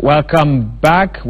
Welcome back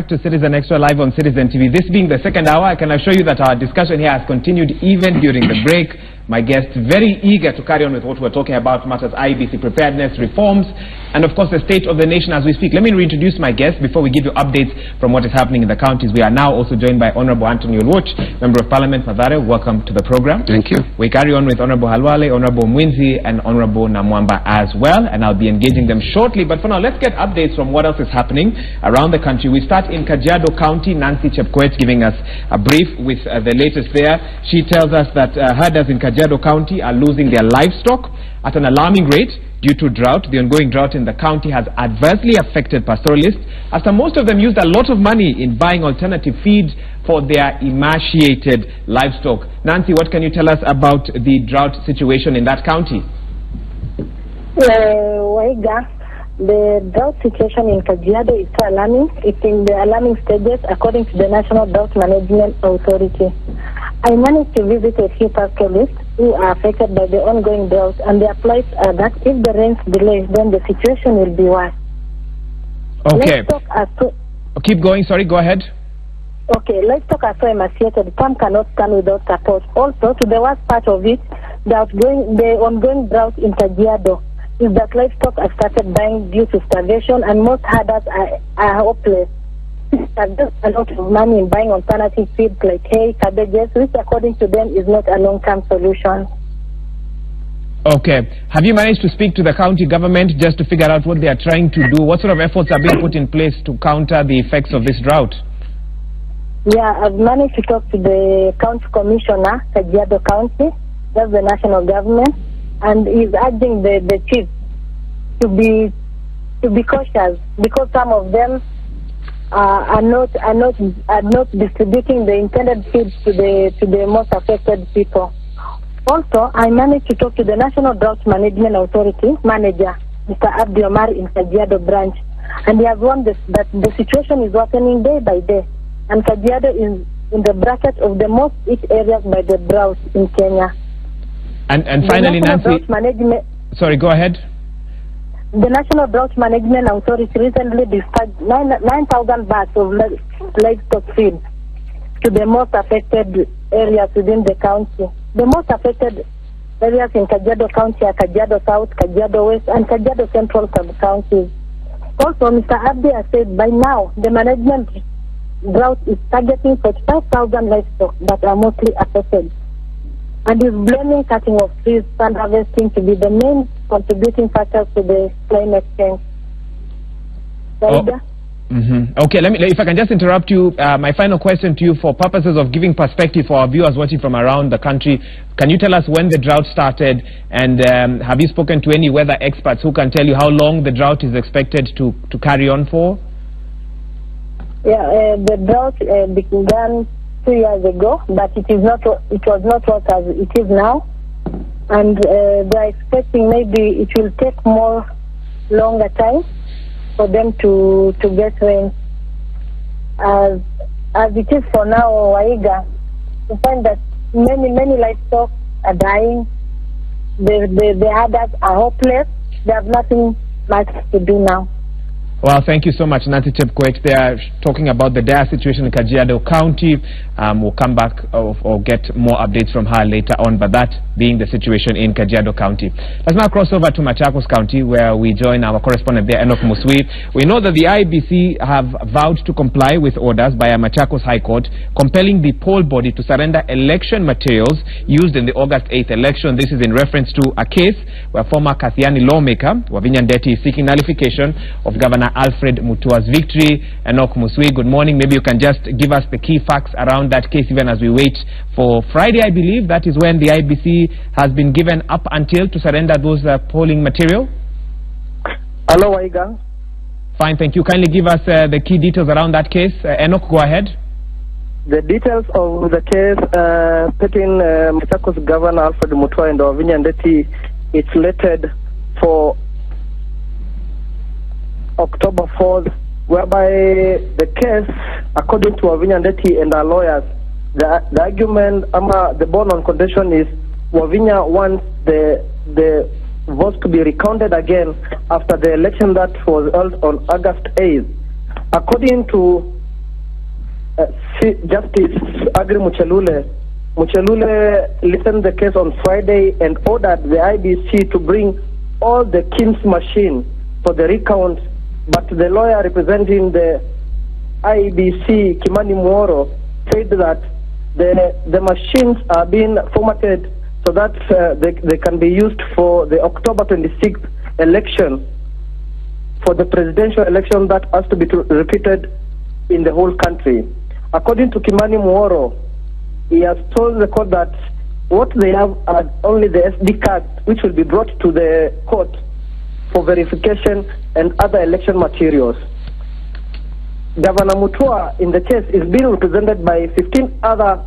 to Citizen Extra Live on Citizen TV. This being the second hour, I can assure you that our discussion here has continued even during the break. My guests very eager to carry on with what we're talking about, matters IEBC preparedness, reforms, and of course the state of the nation as we speak. Let me reintroduce my guests before we give you updates from what is happening in the counties. We are now also joined by Honorable Anthony Oluoch, Member of Parliament, Mathare. Welcome to the program. Thank you. We carry on with Honorable Halwale, Honorable Mwinzi, and Honorable Namwamba as well, and I'll be engaging them shortly. But for now, let's get updates from what else is happening around the country. We start in Kajiado County. Nancy Chepkoech giving us a brief with the latest there. She tells us that herders in Kajiado County are losing their livestock at an alarming rate due to drought. The ongoing drought in the county has adversely affected pastoralists, after most of them used a lot of money in buying alternative feed for their emaciated livestock. Nancy, what can you tell us about the drought situation in that county? The drought situation in Kajiado is so alarming. It's in the alarming stages according to the National Drought Management Authority. I managed to visit a few pastoralists who are affected by the ongoing drought, and their plights are that if the rains delay, then the situation will be worse. Okay. Keep going, sorry, go ahead. Okay, livestock are so emaciated, some cannot stand without support. Also, to the worst part of it, the ongoing drought in Kajiado is that livestock are started dying due to starvation, and most herders are hopeless. Have just a lot of money in buying alternative feeds like hay, cabbages, which according to them is not a long-term solution. Okay. Have you managed to speak to the county government just to figure out what they are trying to do? What sort of efforts are being put in place to counter the effects of this drought? Yeah, I've managed to talk to the county commissioner, Kajiado County, that's the national government, and he's urging the chiefs to be cautious, because some of them are not distributing the intended feeds to the most affected people. Also, I managed to talk to the National Drought Management Authority manager, Mr. Abdi Omar in Kajiado branch, and he has warned that the situation is worsening day by day, and Kajiado is in the bracket of the most hit areas by the drought in Kenya. And finally, Nancy, sorry, go ahead. The National Drought Management Authority recently dispatched 9,000 bags of livestock feed to the most affected areas within the county. The most affected areas in Kajiado County are Kajiado South, Kajiado West, and Kajiado Central sub-counties. Also, Mr. Abdi has said by now the management drought is targeting 45,000 livestock that are mostly affected, and is blaming cutting of trees and harvesting to be the main contributing factors to the climate change. Okay, if I can just interrupt you, my final question to you, for purposes of giving perspective for our viewers watching from around the country, can you tell us when the drought started, and have you spoken to any weather experts who can tell you how long the drought is expected to carry on for? Yeah, the drought began 2 years ago, but it was not hot as it is now, and they're expecting maybe it will take longer time for them to get rain. As it is for now, Waiga, you find that many livestock are dying. The herders are hopeless. They have nothing much to do now. Well, thank you so much, Nancy Chepkoech. They are talking about the dire situation in Kajiado County. We'll come back or get more updates from her later on, but that being the situation in Kajiado County. Let's now cross over to Machakos County, where we join our correspondent there, Enoch Muswi. We know that the IEBC have vowed to comply with orders by a Machakos High Court compelling the poll body to surrender election materials used in the August 8th election. This is in reference to a case where former Kathiani lawmaker Wavinya Ndeti is seeking nullification of Governor Alfred Mutua's victory. Enoch Muswi, good morning. Maybe you can just give us the key facts around that case, even as we wait for Friday, I believe. That is when the IEBC has been given up until to surrender those polling material. Hello, Waiga. Fine, thank you. Kindly give us the key details around that case. Enoch, go ahead. The details of the case pitting Machakos Governor Alfred Mutua and Wavinya Ndeti, it's slated for October 4th, whereby the case, according to Wavinya Ndeti and our lawyers, the argument, the bond on condition is Wavinya wants the votes to be recounted again after the election that was held on August 8th. According to Justice Agri Muchelule listened the case on Friday and ordered the IEBC to bring all the KIMS machine for the recount, but the lawyer representing the IEBC, Kimani Muoro, said that the machines are being formatted so that they can be used for the October 26th election, for the presidential election that has to be repeated in the whole country. According to Kimani Muoro, he has told the court that what they have are only the SD cards, which will be brought to the court for verification and other election materials. Governor Mutua in the case is being represented by 15 other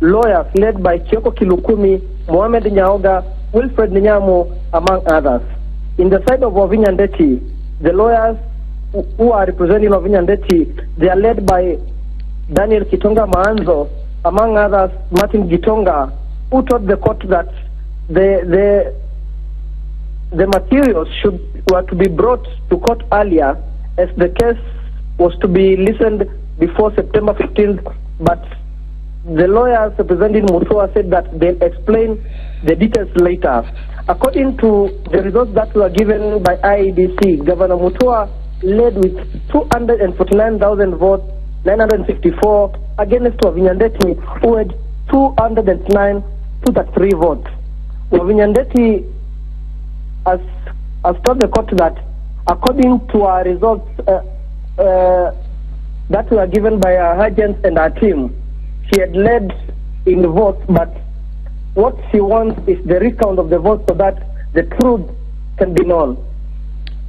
lawyers led by Kioko Kilukumi, Mohamed Nyaoga, Wilfred Nyamo, among others. In the side of Wavinya Ndeti, the lawyers who are representing Wavinya Ndeti, they are led by Daniel Kitonga Maanzo, among others Martin Gitonga, who told the court that the materials were to be brought to court earlier, as the case was to be listened before September 15th, but the lawyers representing Mutua said that they'll explain the details later. According to the results that were given by IEBC, Governor Mutua led with 249,000 votes, 954 against Wavinya Ndeti, who had 209 to 3 votes. Wavinya Ndeti has told the court that according to our results that were given by our agents and our team, she had led in the votes, but what she wants is the recount of the votes so that the truth can be known.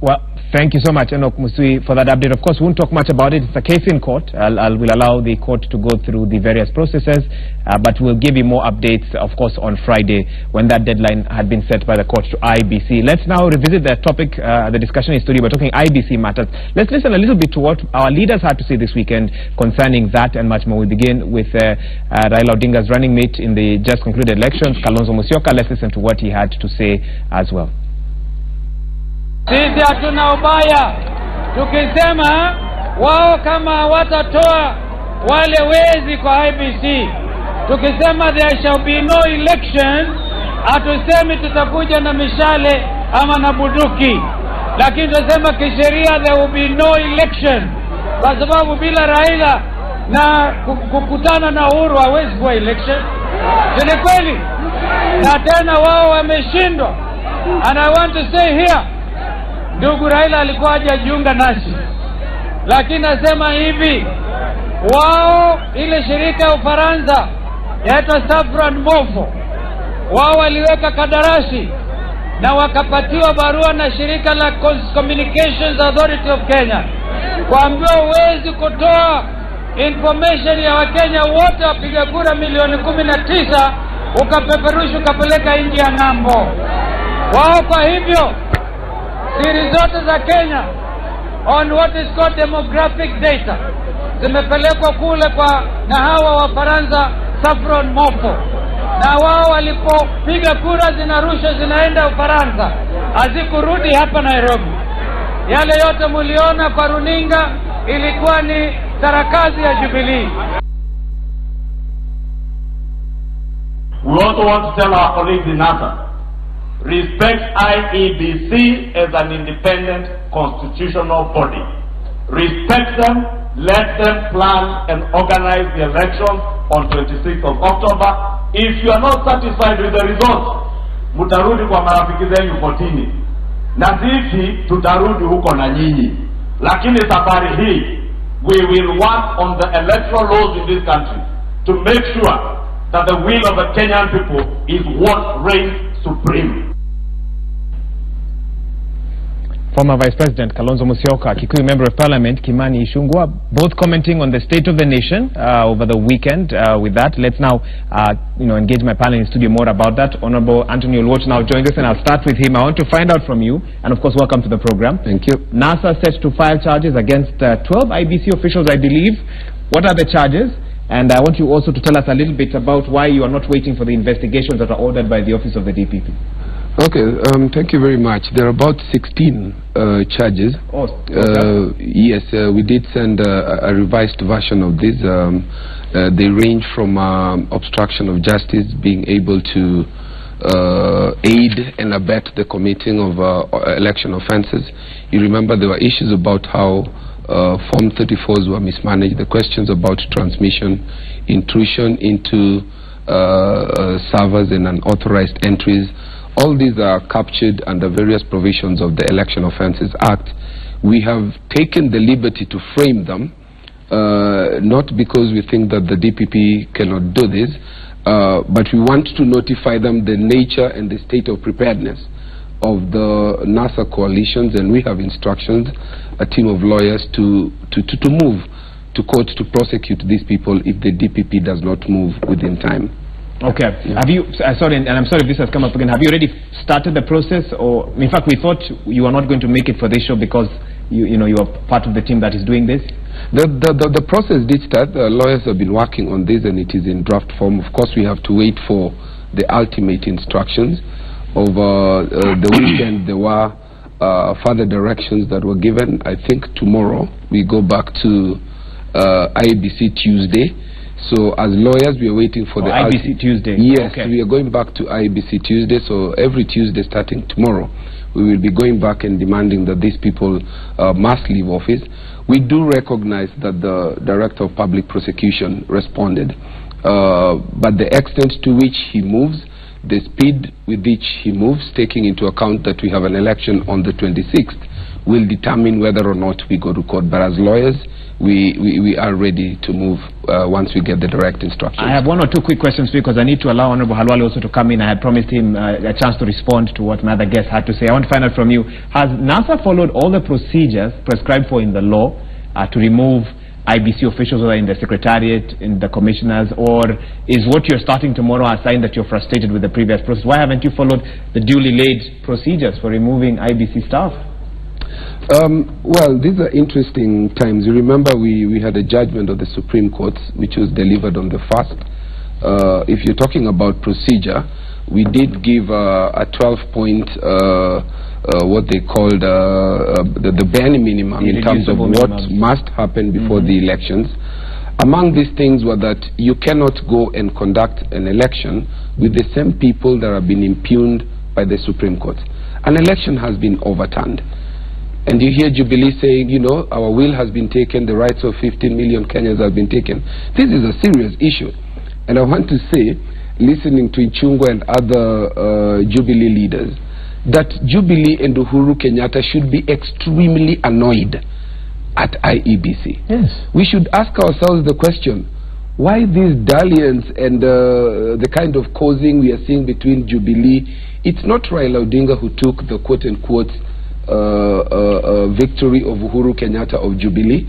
Well, thank you so much, Enoch Musui, for that update. Of course, we won't talk much about it. It's a case in court. We'll allow the court to go through the various processes, but we'll give you more updates, of course, on Friday when that deadline had been set by the court to IEBC. Let's now revisit the topic, the discussion in studio. We're talking IEBC matters. Let's listen a little bit to what our leaders had to say this weekend concerning that and much more. We begin with Raila Odinga's running mate in the just concluded elections, Kalonzo Musyoka. Let's listen to what he had to say as well. Sisi hatuna ubaya tukisema wao kama watatoa wale wezi kwa IEBC, tukisema there shall be no election, hatusemi tutakuja na mishale ama na buduki, lakini tunasema kisheria there will be no election, kwa sababu bila Raila na kukutana na Uhuru hawezi kuwa election. Ni kweli, na tena wao wameshindwa. And I want to say here, ndugu Raila alikuwa hajajiunga nasi, lakini nasema hivi, wao ile shirika ya Ufaransa yaitwa Safran Mofo, wao waliweka kadarasi na wakapatiwa barua na shirika la Communications Authority of Kenya kuambiwa huwezi kutoa information ya Wakenya wote wapiga kura milioni 19 ukapeperusha ukapeleka nje ya ng'ambo. Wao kwa hivyo siri zote za Kenya on what is called demographic data zimepelekwa kule kwa na hawa wa Faransa Safran Mofo, na wao walipopiga kura zinarushwa zinaenda Ufaransa, hazikurudi hapa Nairobi. Yale yote muliona kwa runinga ilikuwa ni sarakazi ya Jubilee. We also want to tell our colleagues in NASA, respect IEBC as an independent constitutional body. Respect them, let them plan and organize the election on 26th of October. If you are not satisfied with the results, mutarudi kwa marafiki zenu kotini. Na sisi tutarudi huko na nyinyi. Lakini safari hii, we will work on the electoral laws in this country to make sure that the will of the Kenyan people is what reigns supreme. Former Vice President Kalonzo Musyoka, Kikuyu Member of Parliament Kimani Ichung'wah, both commenting on the state of the nation over the weekend. With that, let's now engage my panel in studio more about that. Honorable Anthony Oluoch now joins us, and I'll start with him. I want to find out from you, and of course, welcome to the program. Thank you. NASA set to file charges against 12 IEBC officials, I believe. What are the charges? And I want you also to tell us a little bit about why you are not waiting for the investigations that are ordered by the Office of the DPP. Okay, thank you very much. There are about 16 charges. Yes, we did send a revised version of this. They range from obstruction of justice, being able to aid and abet the committing of election offences. You remember there were issues about how Form 34s were mismanaged, the questions about transmission, intrusion into servers and unauthorized entries. All these are captured under various provisions of the Election Offences Act. We have taken the liberty to frame them, not because we think that the DPP cannot do this, but we want to notify them the nature and the state of preparedness of the NASA coalitions, and we have instructions, a team of lawyers, to move to court to prosecute these people if the DPP does not move within time. Okay. Yeah. Have you, sorry, and I'm sorry if this has come up again, have you already started the process? Or, in fact, we thought you were not going to make it for this show because you are part of the team that is doing this? The process did start. The lawyers have been working on this and it is in draft form. Of course, we have to wait for the ultimate instructions. Over the weekend, there were further directions that were given. I think tomorrow we go back to IEBC Tuesday. So as lawyers, we are waiting for the IEBC Tuesday. Yes, okay. We are going back to IEBC Tuesday. So every Tuesday starting tomorrow, we will be going back and demanding that these people must leave office. We do recognize that the Director of Public Prosecution responded, but the extent to which he moves, the speed with which he moves, taking into account that we have an election on the 26th, will determine whether or not we go to court. But as lawyers, we are ready to move once we get the direct instructions. I have one or two quick questions because I need to allow Honorable Halwale also to come in. I had promised him a chance to respond to what my other guest had to say. I want to find out from you, has NASA followed all the procedures prescribed for in the law to remove IBC officials, whether in the Secretariat, in the commissioners, or is what you're starting tomorrow a sign that you're frustrated with the previous process? Why haven't you followed the duly laid procedures for removing IBC staff? Well, these are interesting times. You remember we had a judgment of the Supreme Court which was delivered on the 1st. If you're talking about procedure, we did give a 12-point what they called the bare minimum in terms of what must happen before the elections. Among these things were that you cannot go and conduct an election with the same people that have been impugned by the Supreme Court. An election has been overturned. And you hear Jubilee saying, you know, our will has been taken, the rights of 15 million Kenyans have been taken. This is a serious issue. And I want to say, listening to Ichungwa and other Jubilee leaders, that Jubilee and Uhuru Kenyatta should be extremely annoyed at IEBC. Yes. We should ask ourselves the question, why this dalliance and the kind of causing we are seeing between Jubilee? It's not Raila Odinga who took the quote-unquote victory of Uhuru Kenyatta of Jubilee.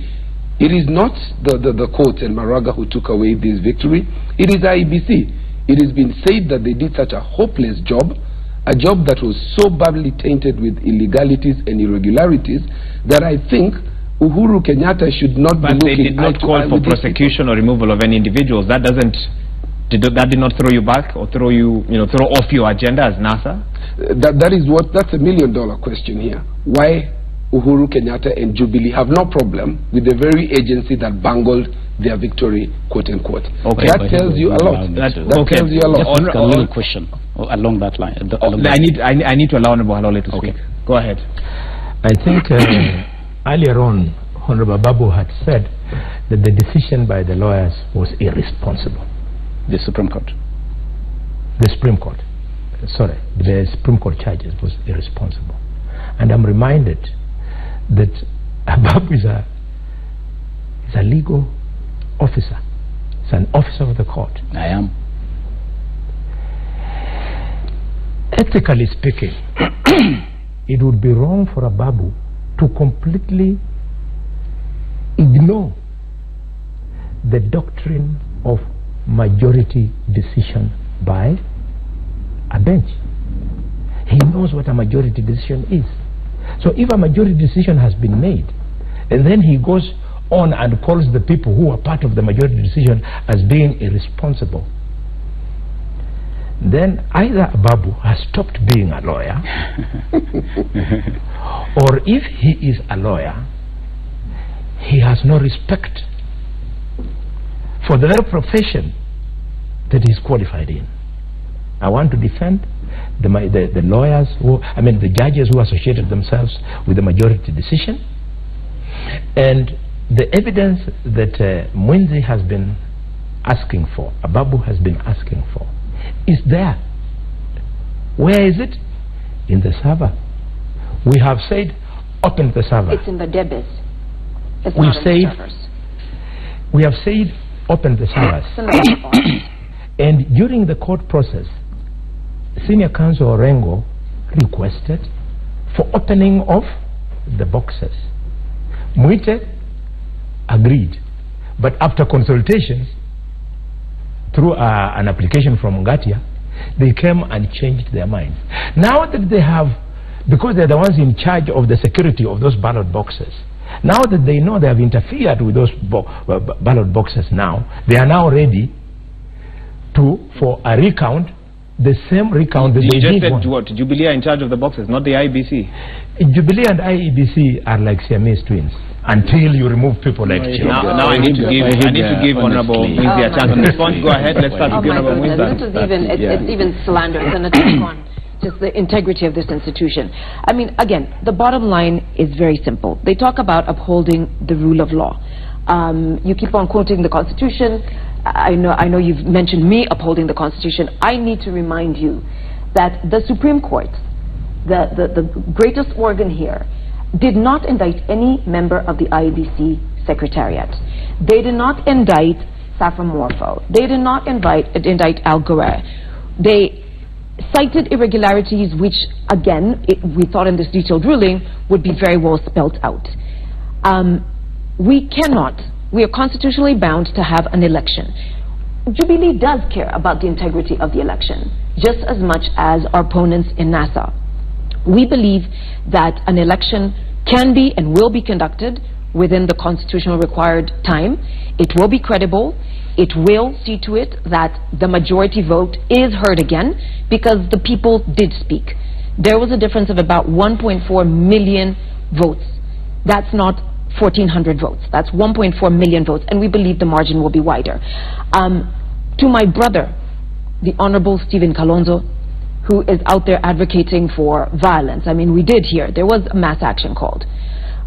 It is not the court and Maraga who took away this victory. It is IEBC. It has been said that they did such a hopeless job, a job that was so badly tainted with illegalities and irregularities, that I think Uhuru Kenyatta should not be looking. But they did not call for prosecution or removal of any individuals. That did not throw you back or throw off your agenda as NASA? That's $1 million question here. Why Uhuru Kenyatta and Jubilee have no problem with the very agency that bungled their victory, quote unquote. Okay. That tells you a lot. That tells you a lot. Just a little question along that line. I need to allow Honorable Halwale to speak. Go ahead. I think earlier on, Honorable Babu had said that the decision by the lawyers was irresponsible. The Supreme Court. The Supreme Court. Sorry, the Supreme Court charges was irresponsible. And I'm reminded that Babu is a legal officer. He's an officer of the court. I am. Ethically speaking, it would be wrong for a Babu to completely ignore the doctrine of majority decision by a bench. He knows what a majority decision is. So if a majority decision has been made, and then he goes on and calls the people who are part of the majority decision as being irresponsible, then either Babu has stopped being a lawyer, or if he is a lawyer, he has no respect for the very profession that he is qualified in. I want to defend the lawyers the judges who associated themselves with the majority decision, and the evidence that Mwenzi has been asking for, Babu has been asking for, is there. Where is it? In the server. We have said, open the server. It's in the debits. It's not in the servers. We have said, open the servers. And during the court process, Senior Counsel Orengo requested for opening of the boxes. Mwite agreed, but after consultations through an application from Ngatia, they came and changed their minds. Now that they have, because they're the ones in charge of the security of those ballot boxes, now that they know they have interfered with those ballot boxes, now they are now ready for a recount, the same recount that they did. What? Jubilee are in charge of the boxes, not the IEBC. Jubilee and IEBC are like Siamese twins until you remove people like children. Now I need to give Honorable Mwenzi a chance to respond. Go ahead. Let's start with Honorable Mwenzi. It's even slander. It's an attack on just the integrity of this institution. I mean, again, the bottom line is very simple. They talk about upholding the rule of law. You keep on quoting the Constitution. I know you've mentioned me upholding the Constitution. I need to remind you that the Supreme Court, the greatest organ here, did not indict any member of the IEBC Secretariat. They did not indict Safa Morpho. They did not indict Al Gore. They cited irregularities which, again, we thought in this detailed ruling would be very well spelt out. We are constitutionally bound to have an election. Jubilee does care about the integrity of the election, just as much as our opponents in NASA. We believe that an election can be and will be conducted within the constitutional required time. It will be credible. It will see to it that the majority vote is heard again, because the people did speak. There was a difference of about 1.4 million votes. That's not 1,400 votes. That's 1.4 million votes, and we believe the margin will be wider. To my brother, the Honorable Stephen Kalonzo, who is out there advocating for violence. I mean, we did hear there was a mass action called.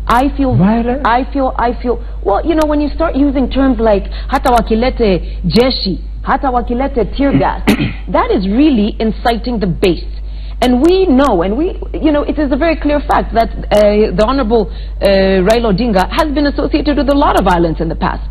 I feel, well, you know, when you start using terms like hata wakilete jeshi, hata wakilete tear gas, that is really inciting the base. And we know, it is a very clear fact that the Honorable Raila Odinga has been associated with a lot of violence in the past.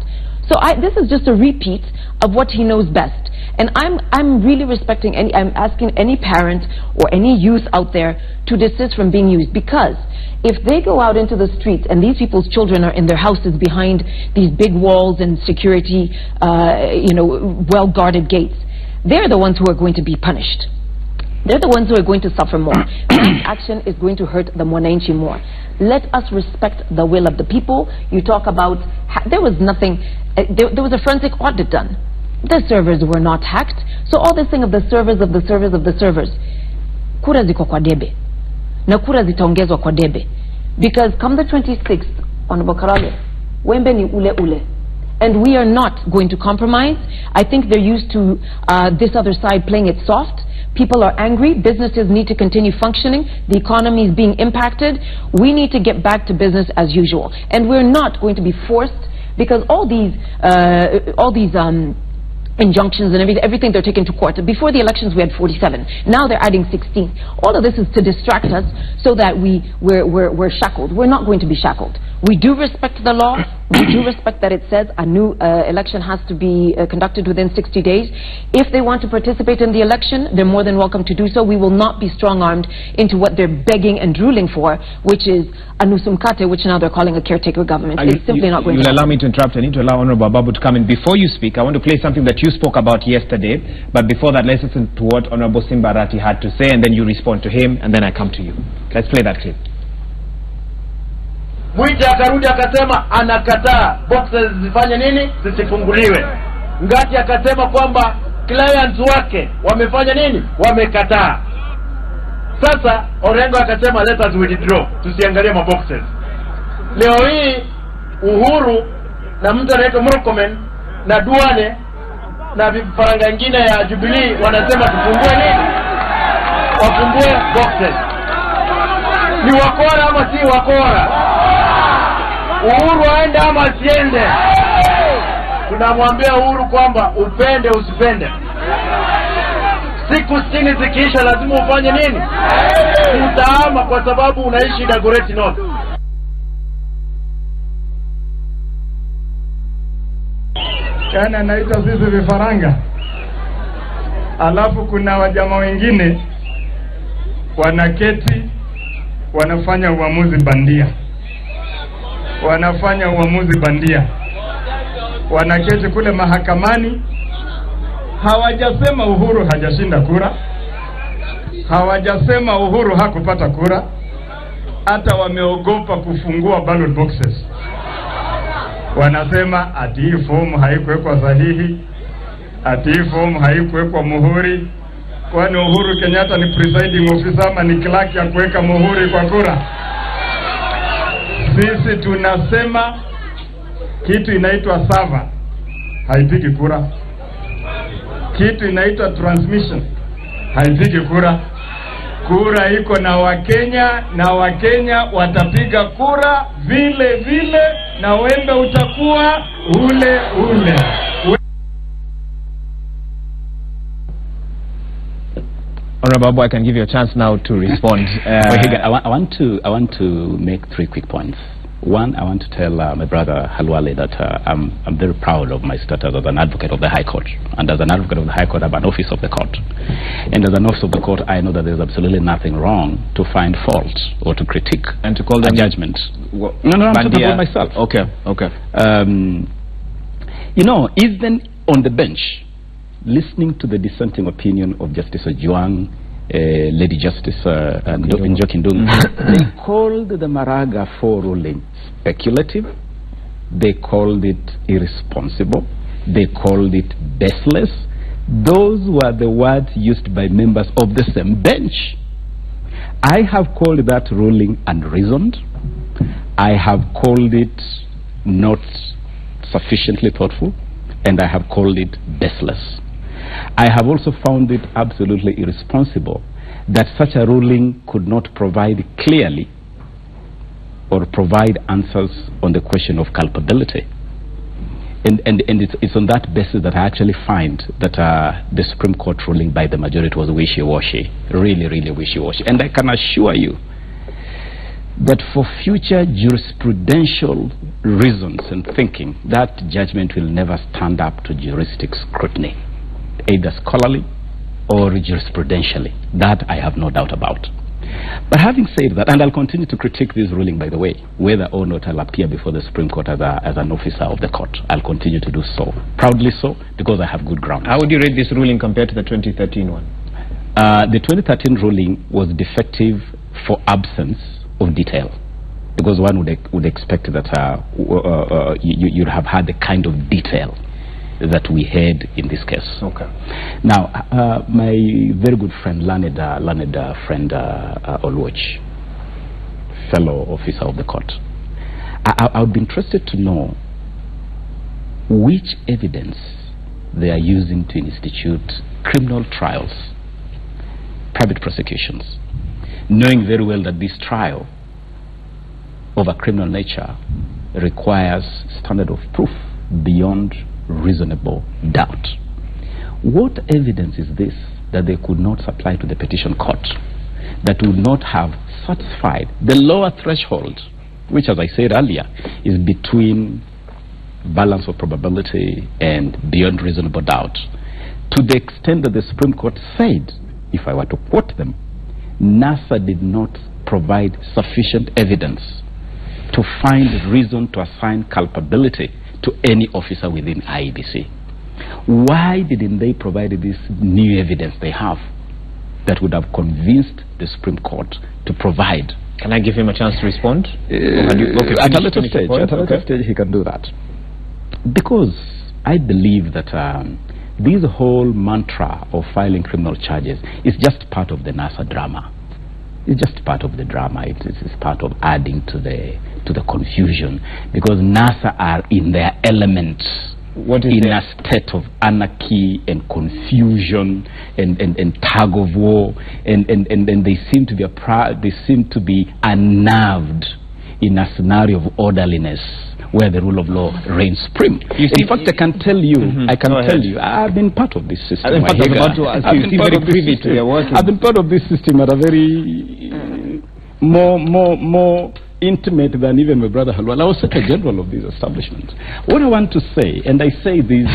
So this is just a repeat of what he knows best. And I'm really respecting I'm asking any parent or any youth out there to desist from being used, because if they go out into the streets and these people's children are in their houses behind these big walls and security, well-guarded gates, they're the ones who are going to be punished. They're the ones who are going to suffer more. Mass action is going to hurt the Mwananchi more. Let us respect the will of the people. You talk about, there was nothing, there was a forensic audit done. The servers were not hacked. So all this thing of the servers, kura ziko kwa debe. Na kura zitaongezwa kwa debe. Because come the 26th, Honorable Karale, wembe ni ule. And we are not going to compromise. I think they're used to this other side playing it soft. People are angry. Businesses need to continue functioning. The economy is being impacted. We need to get back to business as usual. And we're not going to be forced, because all these injunctions and everything they're taking to court. Before the elections we had 47. Now they're adding 16. All of this is to distract us so that we're shackled. We're not going to be shackled. We do respect the law. We do respect that it says a new election has to be conducted within 60 days. If they want to participate in the election, they're more than welcome to do so. We will not be strong-armed into what they're begging and drooling for, which is a nusumkate, which now they're calling a caretaker government. It's simply not going to happen. You'll allow me to interrupt. I need to allow Honorable Babu to come in. Before you speak, I want to play something that you spoke about yesterday. But before that, let's listen to what Honorable Simbarati had to say, and then you respond to him, and then I come to you. Let's play that clip. Mwita akarudi akasema anakataa boxes zifanye nini, zisifunguliwe. Ngati akasema kwamba clients wake wamefanya nini? Wamekataa. Sasa Orengo akasema let us withdraw, tusiangalie maboxes. Leo hii Uhuru na mtu anaitwa Murkomen na Duane na vifaranga ingine ya Jubilee wanasema tufungue nini? Wafungue boxes. Ni wakora ama si wakora? Uhuru aende ama asiende? Tunamwambia Uhuru kwamba upende usipende, siku 60 zikiisha lazima ufanye nini? Utaama, kwa sababu unaishi Dagoretti North. Kana naita sisi vifaranga. Alafu kuna wajama wengine wanaketi wanafanya uamuzi bandia. Wanafanya uamuzi bandia. Wanaketi kule mahakamani. Hawajasema Uhuru hajashinda kura. Hawajasema Uhuru hakupata kura. Hata wameogopa kufungua ballot boxes. Wanasema ati hii fomu haikuwekwa sahihi, ati hii fomu haikuwekwa muhuri. Kwani Uhuru Kenyatta ni presiding officer ama ni clerk ya kuweka muhuri kwa kura? Sisi tunasema kitu inaitwa server haipigi kura. Kitu inaitwa transmission haipigi kura. Kura iko na Wakenya, na Wakenya watapiga kura vile vile, na wembe utakuwa ule ule. Honorable Babu, I can give you a chance now to respond. I want to make 3 quick points. One, I want to tell my brother Halwale that I'm very proud of my status as an advocate of the High Court. And as an advocate of the High Court, I'm an office of the court. And as an office of the court, I know that there's absolutely nothing wrong to find fault or to critique and to call them judgment. No, I'm talking about myself. Okay. You know, even on the bench, listening to the dissenting opinion of Justice Ojwang, Lady Justice Njoki Ndung'u, they called the Maraga 4 ruling speculative, they called it irresponsible, they called it baseless. Those were the words used by members of the same bench. I have called that ruling unreasoned. I have called it not sufficiently thoughtful, and I have called it baseless. I have also found it absolutely irresponsible that such a ruling could not provide clearly or provide answers on the question of culpability. And it's on that basis that I actually find that the Supreme Court ruling by the majority was wishy-washy, really, really wishy-washy. And I can assure you that for future jurisprudential reasons and thinking, that judgment will never stand up to juristic scrutiny, either scholarly or jurisprudentially. That I have no doubt about. But having said that, and I'll continue to critique this ruling, by the way, whether or not I'll appear before the Supreme Court as an officer of the court, I'll continue to do so. Proudly so, because I have good grounds. How would you rate this ruling compared to the 2013 one? The 2013 ruling was defective for absence of detail, because one would expect that you'd have had the kind of detail that we had in this case. Okay. Now, my very good friend, learned friend Oluoch, fellow officer of the court, I would be interested to know which evidence they are using to institute criminal trials, private prosecutions, knowing very well that this trial of a criminal nature requires standard of proof beyond reasonable doubt. What evidence is this that they could not supply to the petition court that would not have satisfied the lower threshold, which, as I said earlier, is between balance of probability and beyond reasonable doubt, to the extent that the Supreme Court said, if I were to quote them, NASA did not provide sufficient evidence to find reason to assign culpability to any officer within IEBC. Why didn't they provide this new evidence they have that would have convinced the Supreme Court to provide? Can I give him a chance to respond? At a later stage, he can do that. Because I believe that this whole mantra of filing criminal charges is just part of the NASA drama. It's just part of the drama. It's part of adding to the confusion, because NASA are in their element. In a state of anarchy and confusion and tug of war, and they seem to be unnerved in a scenario of orderliness where the rule of law reigns supreme. In fact, I can tell you, I've been part of this system. I've been part of this system at a very more intimate than even my brother Halwal. I was Secretary General of this establishment. What I want to say, and I say this,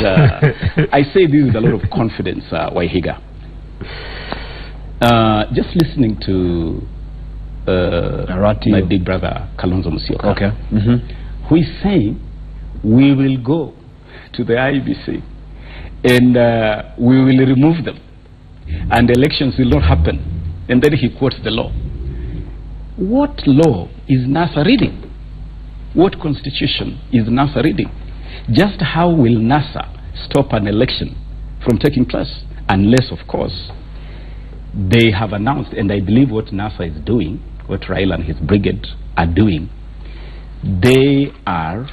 I say this with a lot of confidence, Waihiga. Just listening to my big brother Kalonzo Musyoka, who is saying we will go to the IEBC and we will remove them, and elections will not happen, and then he quotes the law. What law is NASA reading? What constitution is NASA reading? Just how will NASA stop an election from taking place? Unless, of course, they have announced, and I believe what NASA is doing, what Raila and his brigade are doing, they are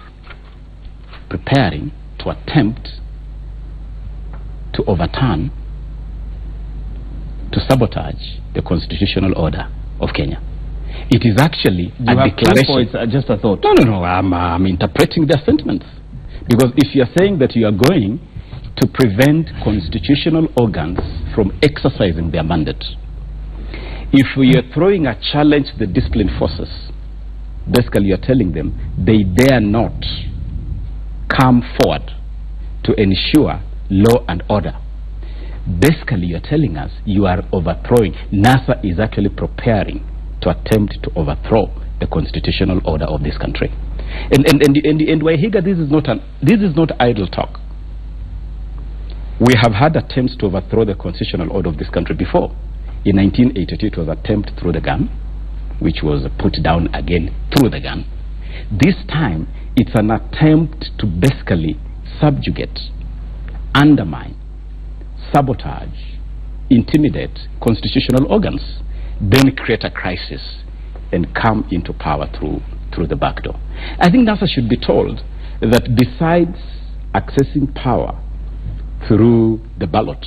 preparing to attempt to overturn, to sabotage the constitutional order of Kenya. It is actually a declaration. It's just a thought. No. I'm interpreting their sentiments. Because if you are saying that you are going to prevent constitutional organs from exercising their mandate, if we are throwing a challenge to the disciplined forces, basically you are telling them they dare not come forward to ensure law and order. Basically you are telling us you are overthrowing. NASA is actually preparing to attempt to overthrow the constitutional order of this country. And Waihiga, this is not idle talk. We have had attempts to overthrow the constitutional order of this country before. In 1982, it was an attempt through the gun, which was put down again through the gun. This time, it's an attempt to basically subjugate, undermine, sabotage, intimidate constitutional organs, then create a crisis and come into power through the back door. I think NASA should be told that besides accessing power through the ballot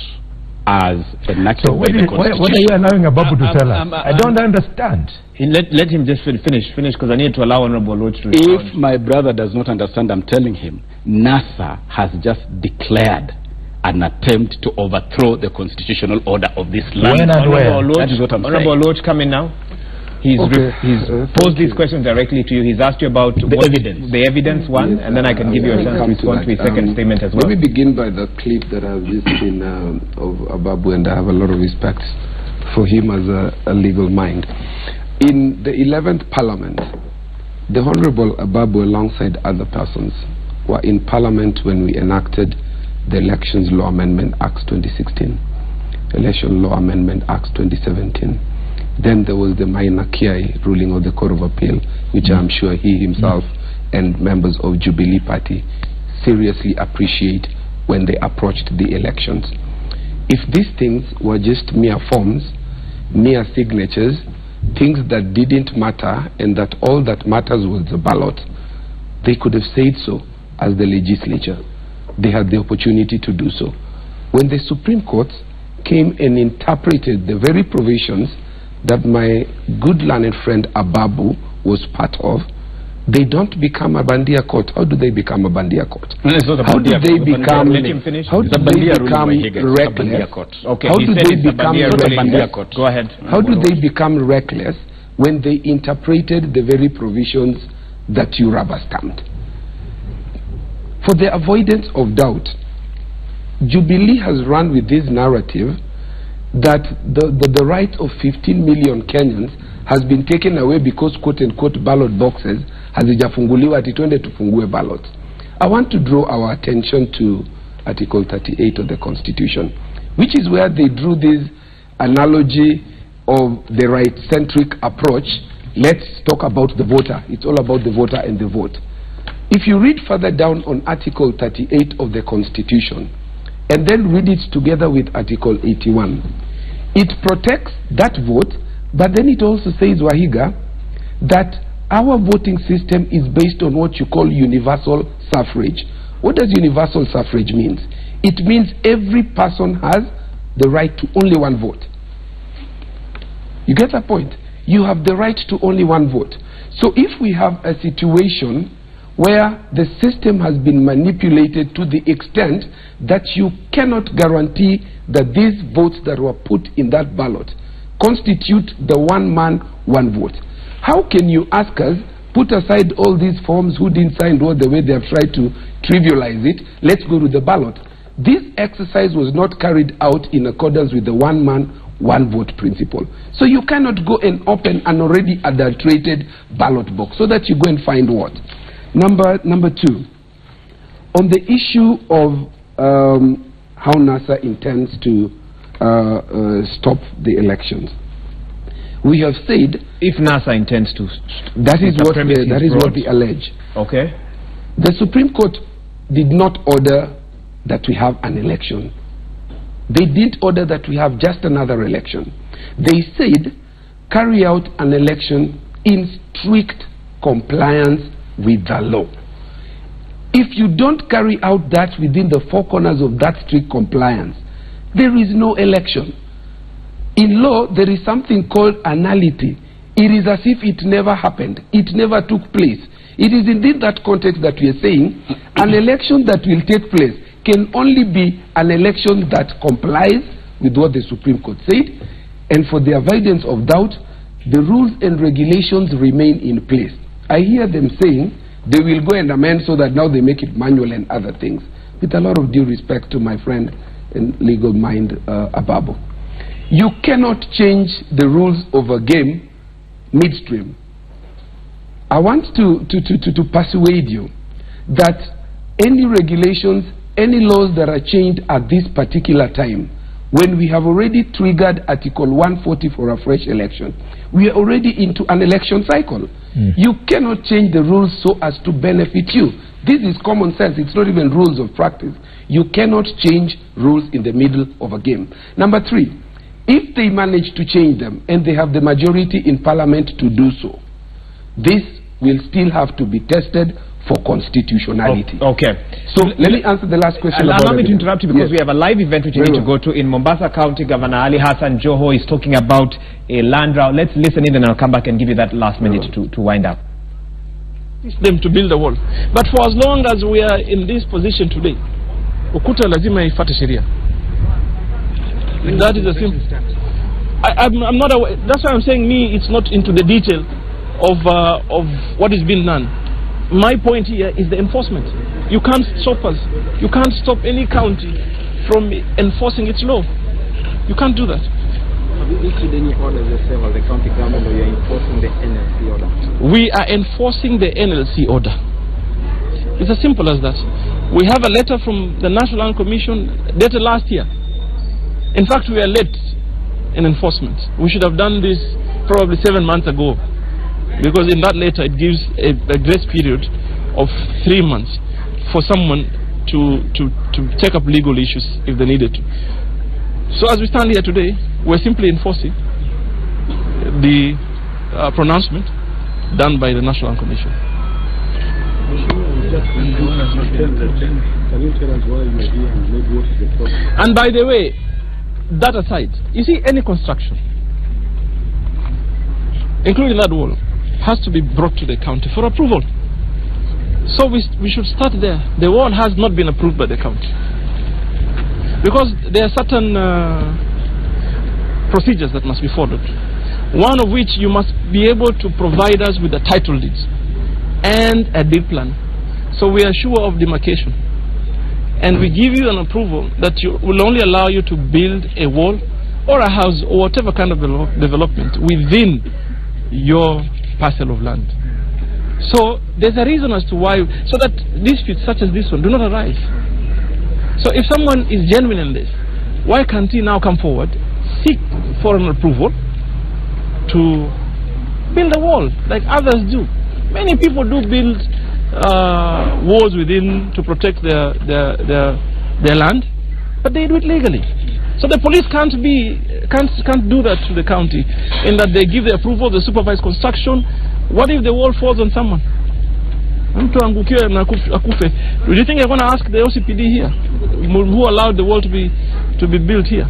as enacted by the Constitution. What are you allowing Ababu to tell us? I don't understand. Let him just finish, because I need to allow Honorable Lodge to respond. If my brother does not understand, I'm telling him, NASA has just declared an attempt to overthrow the constitutional order of this land. When and where? That is what I'm saying. Honorable Lodge, come in now. He's posed these questions directly to you. He's asked you about the evidence. The evidence one, and then I can give you a chance to respond to his second statement as well. Let me begin by the clip that I've just seen of Ababu, and I have a lot of respect for him as a legal mind. In the 11th Parliament, the Honorable Ababu, alongside other persons, were in Parliament when we enacted the Elections Law Amendment Acts 2016, Election Law Amendment Acts 2017. Then there was the Maina Kiai ruling of the Court of Appeal, which I'm sure he himself and members of Jubilee Party seriously appreciate when they approached the elections. If these things were just mere forms, mere signatures, things that didn't matter and that all that matters was the ballot, they could have said so as the legislature. They had the opportunity to do so. When the Supreme Court came and interpreted the very provisions that my good learned friend Ababu was part of, they don't become a Bandia court. How do they become a Bandia court? How do they become reckless? How do they become reckless? Go ahead. How do they become reckless when they interpreted the very provisions that you rubber stamped? For the avoidance of doubt, Jubilee has run with this narrative that the right of 15 million Kenyans has been taken away because quote-unquote ballot boxes hazijafunguliwa ati twende tufungue ballots. I want to draw our attention to Article 38 of the Constitution, which is where they drew this analogy of the right-centric approach. Let's talk about the voter. It's all about the voter and the vote. If you read further down on Article 38 of the Constitution, and then read it together with Article 81. It protects that vote, but then it also says, Wahiga, that our voting system is based on what you call universal suffrage. What does universal suffrage mean? It means every person has the right to only one vote. You get that point? You have the right to only one vote. So if we have a situation where the system has been manipulated to the extent that you cannot guarantee that these votes that were put in that ballot constitute the one man, one vote, how can you ask us, put aside all these forms, who didn't sign what, the way they have tried to trivialize it, let's go to the ballot. This exercise was not carried out in accordance with the one man, one vote principle. So you cannot go and open an already adulterated ballot box so that you go and find what? Number two, on the issue of how NASA intends to stop the elections. We have said, if NASA intends to, that is what we allege. Okay. The Supreme Court did not order that we have an election. They didn't order that we have just another election. They said, carry out an election in strict compliance with the law. If you don't carry out that within the four corners of that strict compliance, there is no election. In law, there is something called anality. It is as if it never happened. It never took place. It is indeed that context that we are saying an election that will take place can only be an election that complies with what the Supreme Court said, and for the avoidance of doubt, the rules and regulations remain in place. I hear them saying they will go and amend so that now they make it manual and other things. With a lot of due respect to my friend and legal mind, Ababo. You cannot change the rules of a game midstream. I want to persuade you that any regulations, any laws that are changed at this particular time, when we have already triggered Article 140 for a fresh election, we are already into an election cycle. You cannot change the rules so as to benefit you. This is common sense. It's not even rules of practice. You cannot change rules in the middle of a game. Number three, if they manage to change them and they have the majority in Parliament to do so, this will still have to be tested for constitutionality. Okay. So let me answer the last question. Allow me to interrupt you because we have a live event which you need to go to in Mombasa County. Governor Ali Hassan Joho is talking about a land drought. Let's listen in and I'll come back and give you that last minute to wind up. Them to build a wall. But for as long as we are in this position today, ukuta lazima ifuate sheria. That is the simple. I'm not aware. That's why I'm saying it's not into the detail of what is being done. My point here is the enforcement. You can't stop us. You can't stop any county from enforcing its law. You can't do that. Have you issued any orders yourself as the county government, or you are enforcing the NLC order? We are enforcing the NLC order. It's as simple as that. We have a letter from the National Land Commission dated last year. In fact, we are late in enforcement. We should have done this probably 7 months ago, because in that letter it gives a grace period of 3 months for someone to take up legal issues if they needed to. So as we stand here today, we're simply enforcing the pronouncement done by the National Land Commission. And by the way, that aside, you see, any construction, including that wall, has to be brought to the county for approval. So we should start there. The wall has not been approved by the county, because there are certain procedures that must be followed. One of which, you must be able to provide us with the title deeds and a deed plan, so we are sure of demarcation. And we give you an approval that will only allow you to build a wall or a house or whatever kind of development within your parcel of land. So there's a reason as to why, so that disputes such as this one do not arise. So if someone is genuine in this, why can't he now come forward, seek for an approval to build a wall like others do? Many people do build walls within to protect their land, but they do it legally. So the police can't do that to the county in that they give the approval, the supervised construction. What if the wall falls on someone? Do you think you're going to ask the OCPD here, who allowed the wall to be built here?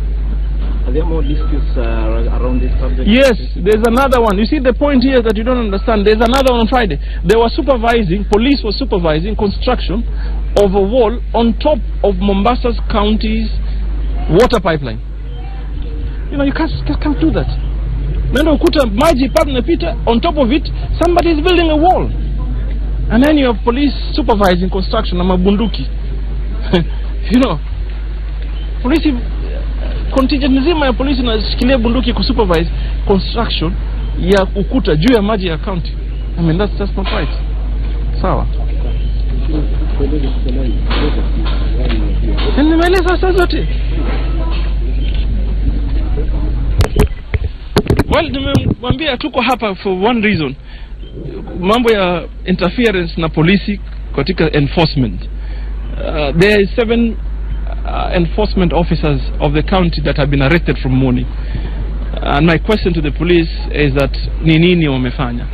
Are there more disputes around this subject? Yes, there's another one. You see the point here that you don't understand. There's another one on Friday. Police were supervising construction of a wall on top of Mombasa County's water pipeline. You know, you can't do that. On top of it, somebody is building a wall. And then you have police supervising construction. Bunduki. You know, police contingent nzima ya polisi inashikilia bunduki kusupervise construction ya ukuta juu ya maji ya county. I mean, that's not right. Sawa. Nimeeleza sasa zote. Well, nimemwambia tuko hapa for one reason. Mambo ya interference na polisi katika enforcement. There are 7 enforcement officers of the county that have been arrested from morning. And my question to the police is that nini wamefanya?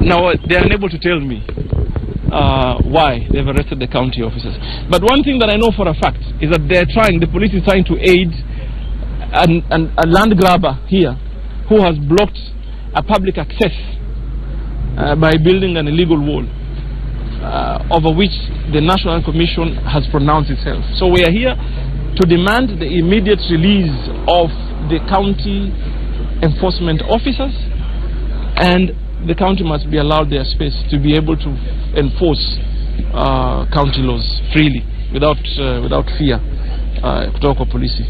Now they are unable to tell me why they've arrested the county officers. But one thing that I know for a fact is that the police is trying to aid a land grabber here who has blocked a public access by building an illegal wall. Over which the National Commission has pronounced itself. So we are here to demand the immediate release of the county enforcement officers, and the county must be allowed their space to be able to enforce county laws freely, without fear kutoka kwa polisi.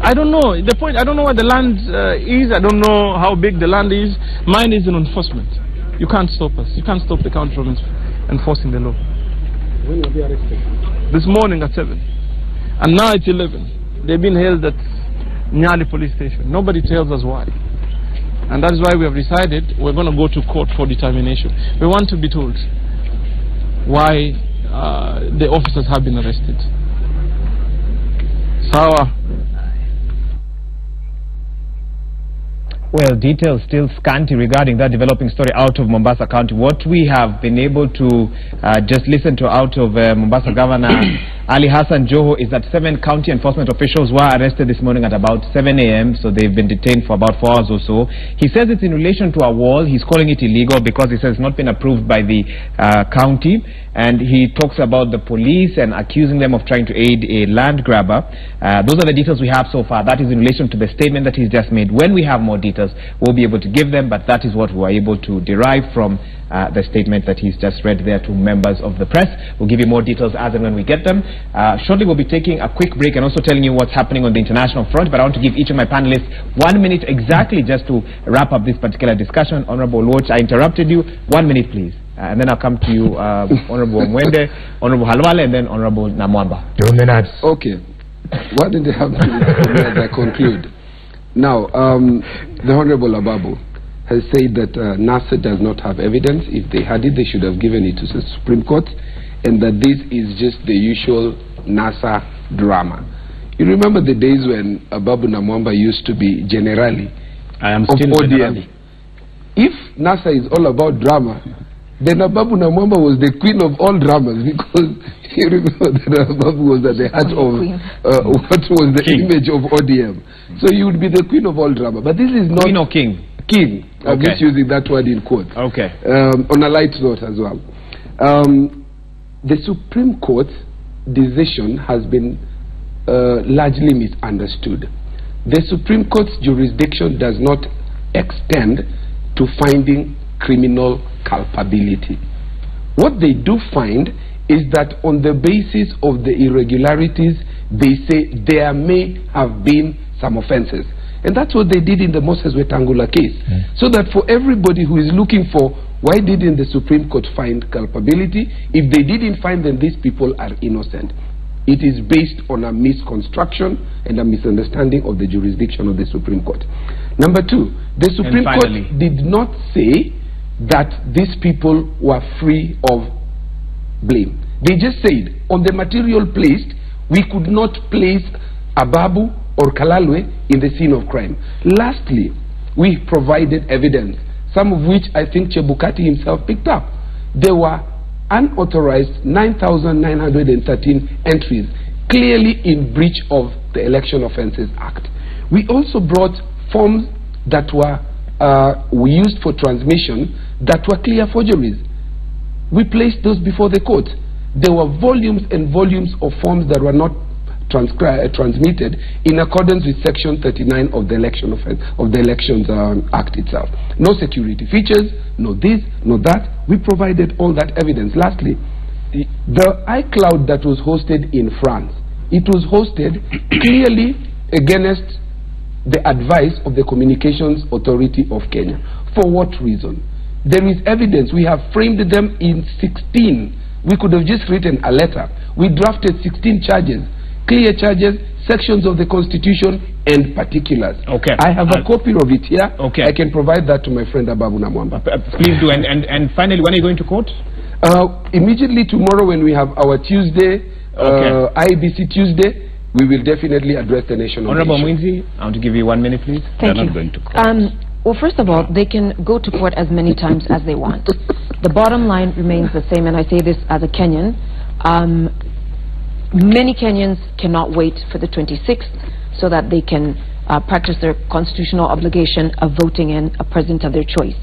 I don't know the point. I don't know what the land is. I don't know how big the land is. Mine is an enforcement. You can't stop us. You can't stop the county from enforcing the law. When were they arrested? This morning at 7. And now it's 11. They've been held at Nyali police station. Nobody tells us why. And that is why we have decided we're going to go to court for determination. We want to be told why the officers have been arrested. Sawa. Well, details still scanty regarding that developing story out of Mombasa County. What we have been able to just listen to out of Mombasa Governor Ali Hassan Joho is that 7 county enforcement officials were arrested this morning at about 7 a.m. So they've been detained for about 4 hours or so. He says it's in relation to a wall. He's calling it illegal because he says it's not been approved by the county. And he talks about the police and accusing them of trying to aid a land grabber. Those are the details we have so far. That is in relation to the statement that he's just made. When we have more details, we'll be able to give them, but that is what we are able to derive from the statement that he's just read there to members of the press. We'll give you more details as and when we get them. Shortly we'll be taking a quick break and also telling you what's happening on the international front, but I want to give each of my panelists 1 minute exactly just to wrap up this particular discussion. Honorable Lodge, I interrupted you. 1 minute please. And then I'll come to you, Honorable Mwende, Honorable Halwale, and then Honorable Namwamba. 2 minutes. Okay. Why did they have to I conclude? Now, the Honorable Ababu has said that NASA does not have evidence. If they had it, they should have given it to the Supreme Court, and that this is just the usual NASA drama. You remember the days when Ababu Namwamba used to be generally of ODM. If NASA is all about drama, then Ababu Namwamba was the queen of all dramas, because you remember that Ababu was at the heart of what was the image of ODM. So you would be the queen of all drama. But this is not... Queen or king? King. I'm just using that word in quotes. Okay. On a light note as well. The Supreme Court decision has been largely misunderstood. The Supreme Court's jurisdiction does not extend to finding criminal culpability. What they do find is that on the basis of the irregularities, they say there may have been some offenses. And that's what they did in the Moses Wetangula case. So that for everybody who is looking for why didn't the Supreme Court find culpability, if they didn't find, then these people are innocent. It is based on a misconstruction and a misunderstanding of the jurisdiction of the Supreme Court. Number 2, the Supreme Court did not say that these people were free of blame. They just said, on the material placed, We could not place Ababu or Kalalwe in the scene of crime. Lastly, we provided evidence, some of which I think Chebukati himself picked up. There were unauthorized 9,913 entries, clearly in breach of the Election Offences Act. We also brought forms that were we used for transmission that were clear forgeries. We placed those before the court. There were volumes and volumes of forms that were not transmitted in accordance with Section 39 of the Elections Act itself. No security features, no this, no that. We provided all that evidence. Lastly, the iCloud that was hosted in France, it was hosted clearly against the advice of the Communications Authority of Kenya. For what reason? There is evidence. We have framed them in 16. We could have just written a letter. We drafted 16 charges, clear charges, sections of the Constitution, and particulars. Okay. I have a copy of it here. Okay. I can provide that to my friend Ababu Namwamba. Please do. And finally, when are you going to court? Immediately tomorrow, when we have our Tuesday, IEBC Tuesday, we will definitely address the nation. Honorable Mwinzi, I want to give you 1 minute, please. Thank you. Not going to court. Well, first of all, they can go to court as many times as they want. The bottom line remains the same, and I say this as a Kenyan. Many Kenyans cannot wait for the 26th so that they can practice their constitutional obligation of voting in a president of their choice.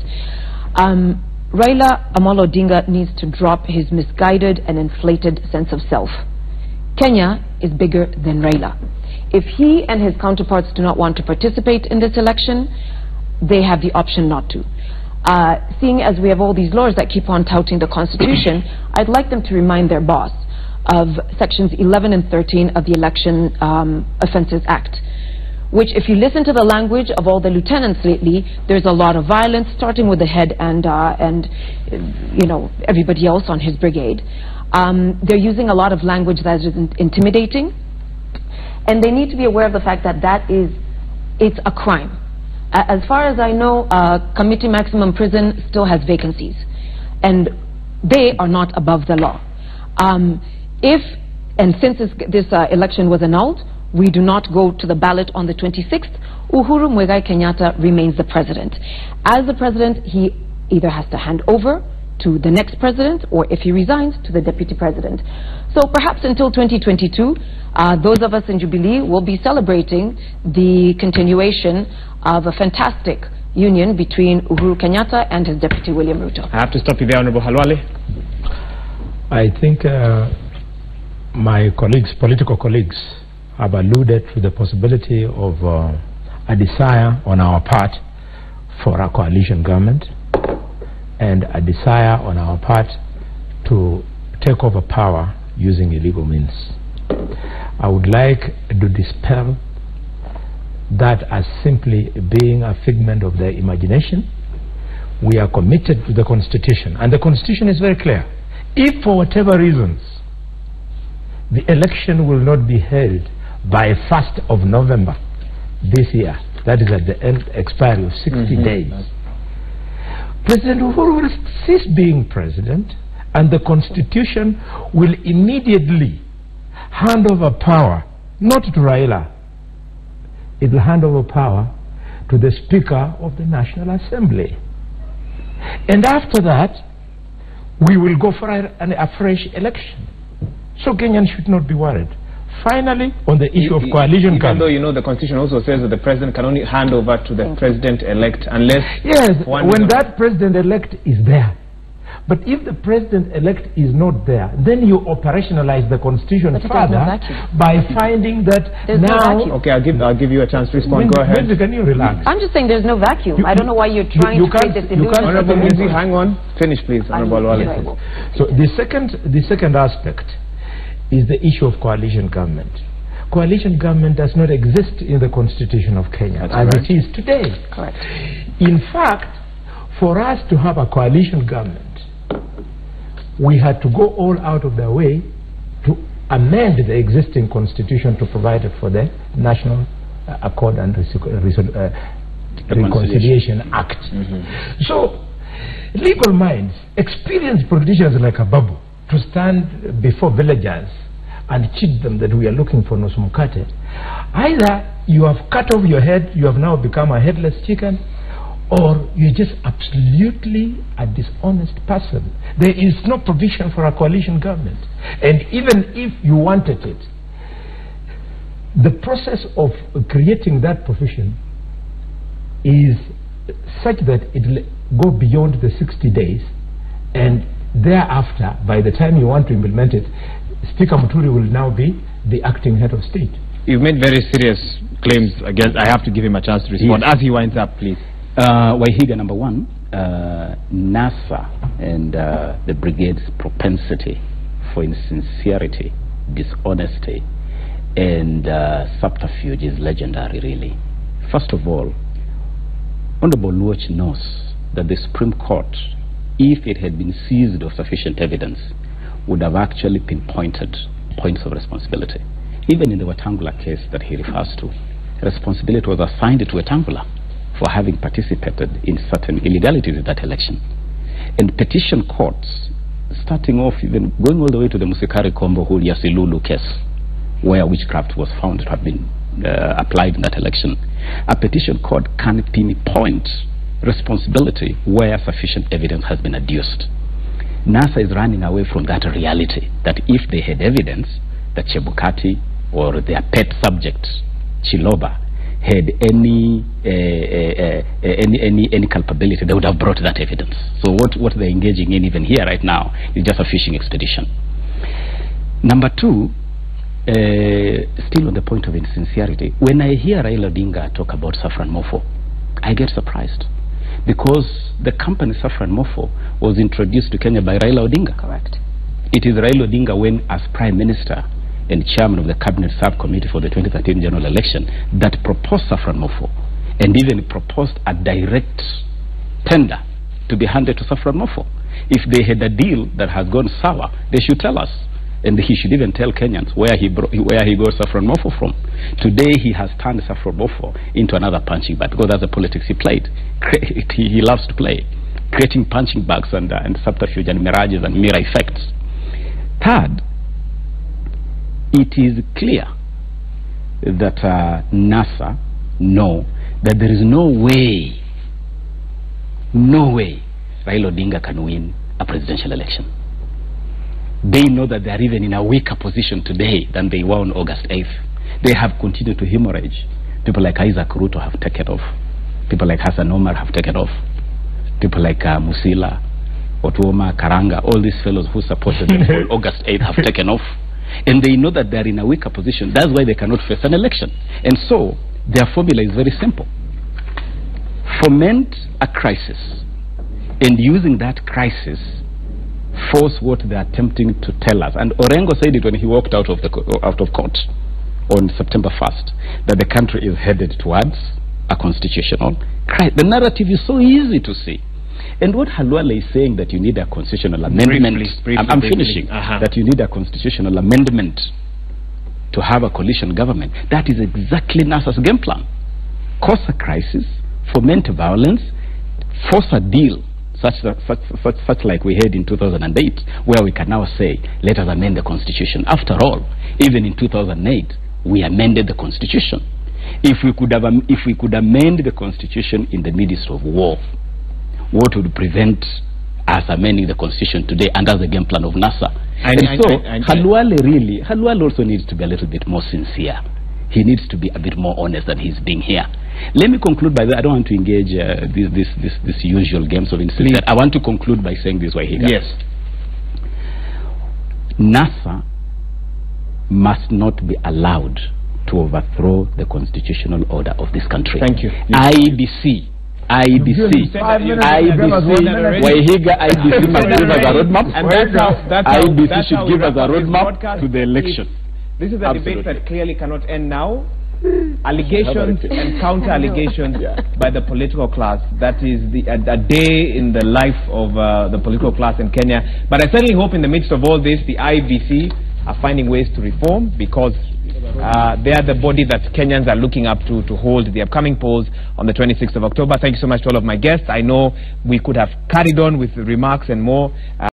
Raila Amolo Odinga needs to drop his misguided and inflated sense of self. Kenya is bigger than Raila. If he and his counterparts do not want to participate in this election, they have the option not to. Seeing as we have all these lawyers that keep on touting the Constitution, I'd like them to remind their boss of sections 11 and 13 of the Election Offences Act, which, if you listen to the language of all the lieutenants lately, there's a lot of violence, starting with the head and you know, everybody else on his brigade. They're using a lot of language that is intimidating, and they need to be aware of the fact that it's a crime. As far as I know, Committee Maximum Prison still has vacancies, and they are not above the law. Since this election was annulled, we do not go to the ballot on the 26th, Uhuru Muigai Kenyatta remains the president. As the president, he either has to hand over to the next president, or if he resigns, to the deputy president. So perhaps until 2022, those of us in Jubilee will be celebrating the continuation of a fantastic union between Uhuru Kenyatta and his deputy William Ruto. I have to stop you there, Honorable Halwale. I think my colleagues, political colleagues, have alluded to the possibility of a desire on our part for a coalition government, and a desire on our part to take over power using illegal means. I would like to dispel that as simply being a figment of their imagination. We are committed to the Constitution, and the Constitution is very clear. If for whatever reasons the election will not be held by 1st of November this year, that is at the end expiry of 60 days, President Uhuru will cease being president, and the Constitution will immediately hand over power, not to Raila. It will hand over power to the Speaker of the National Assembly. And after that, we will go for a fresh election. So Kenyans should not be worried. Finally, on the issue of coalition government. Even though, you know, the Constitution also says that the president can only hand over to the president-elect unless... Yes, when that president-elect is there. But if the president-elect is not there, then you operationalize the Constitution further by finding that now... Okay, I'll give you a chance to respond. Go ahead. Can you relax? I'm just saying there's no vacuum. I don't know why you're trying to create this illusion. Honorable Mwinzi, hang on. Finish, please. Honorable Wale. So the second aspect is the issue of coalition government. Coalition government does not exist in the Constitution of Kenya as it is today. Correct. In fact, for us to have a coalition government, we had to go all out of their way to amend the existing Constitution to provide for the National Accord and Reconciliation Act. So, legal minds, experienced politicians like Ababu, to stand before villagers and cheat them that we are looking for Nusumkate. Either you have cut off your head, you have now become a headless chicken, or you're just absolutely a dishonest person. There is no provision for a coalition government. And even if you wanted it, the process of creating that provision is such that it will go beyond the 60 days, and thereafter, by the time you want to implement it, Speaker Muturi will now be the acting head of state. You've made very serious claims against. I have to give him a chance to respond. Yes. As he winds up, please. Waihiga, number one, NASA and the brigade's propensity for insincerity, dishonesty, and subterfuge is legendary, really. First of all, Honorable Luoch knows that the Supreme Court, if it had been seized of sufficient evidence, would have actually pinpointed points of responsibility. Even in the Wetangula case that he refers to, responsibility was assigned to Wetangula for having participated in certain illegalities in that election. And petition courts, starting off, even going all the way to the Musikari Kombo Hulia Silulu case, where witchcraft was found to have been applied in that election, a petition court can pinpoint responsibility where sufficient evidence has been adduced. NASA is running away from that reality, that if they had evidence that Chebukati or their pet subject, Chiloba, had any culpability, they would have brought that evidence. So what they're engaging in even here right now is just a fishing expedition. Number two, still on the point of insincerity, when I hear Raila Odinga talk about Saffron Mofo, I get surprised, because the company Saffron Mofo was introduced to Kenya by Raila Odinga. Correct. It is Raila Odinga, when as Prime Minister and Chairman of the Cabinet Subcommittee for the 2013 general election, that proposed Saffron Mofo, and even proposed a direct tender to be handed to Saffron Mofo. If they had a deal that has gone sour, they should tell us. And he should even tell Kenyans where he got Saffron Mofo from. Today he has turned Saffron Mofo into another punching bag, because that's the politics he played. He loves to play, creating punching bags and subterfuge and mirages and mirror effects. Third, it is clear that NASA know that there is no way Raila Odinga can win a presidential election. They know that they are even in a weaker position today than they were on August 8th. They have continued to hemorrhage. People like Isaac Ruto have taken off. People like Hassan Omar have taken off. People like Musila, Otuoma, Karanga, all these fellows who supported them on August 8th have taken off. And they know that they are in a weaker position. That's why they cannot face an election. And so their formula is very simple. Foment a crisis, and using that crisis, force what they are attempting to tell us. And Orengo said it when he walked out of court on September 1st, that the country is headed towards a constitutional crisis. The narrative is so easy to see. And what Halwale is saying, that you need a constitutional amendment, briefly, I'm finishing, that you need a constitutional amendment to have a coalition government, that is exactly NASA's game plan. Cause a crisis, foment violence, force a deal, such like we had in 2008, where we can now say, let us amend the constitution. After all, even in 2008, we amended the constitution. If we could amend the constitution in the midst of war, what would prevent us amending the constitution today under the game plan of NASA? Halwale also needs to be a little bit more sincere. He needs to be a bit more honest than he's being here. Let me conclude by that. I don't want to engage this usual games of insincerity. I want to conclude by saying this way here. Yes. NASA must not be allowed to overthrow the constitutional order of this country. Thank you. IEBC Waihiga IEBC must give us a roadmap. And IEBC should give us a roadmap to the election. This is a debate that clearly cannot end now. Allegations and counter-allegations by the political class. That is a day in the life of the political class in Kenya. But I certainly hope in the midst of all this, the IEBC are finding ways to reform, because they are the body that Kenyans are looking up to hold the upcoming polls on the 26th of October. Thank you so much to all of my guests. I know we could have carried on with remarks and more.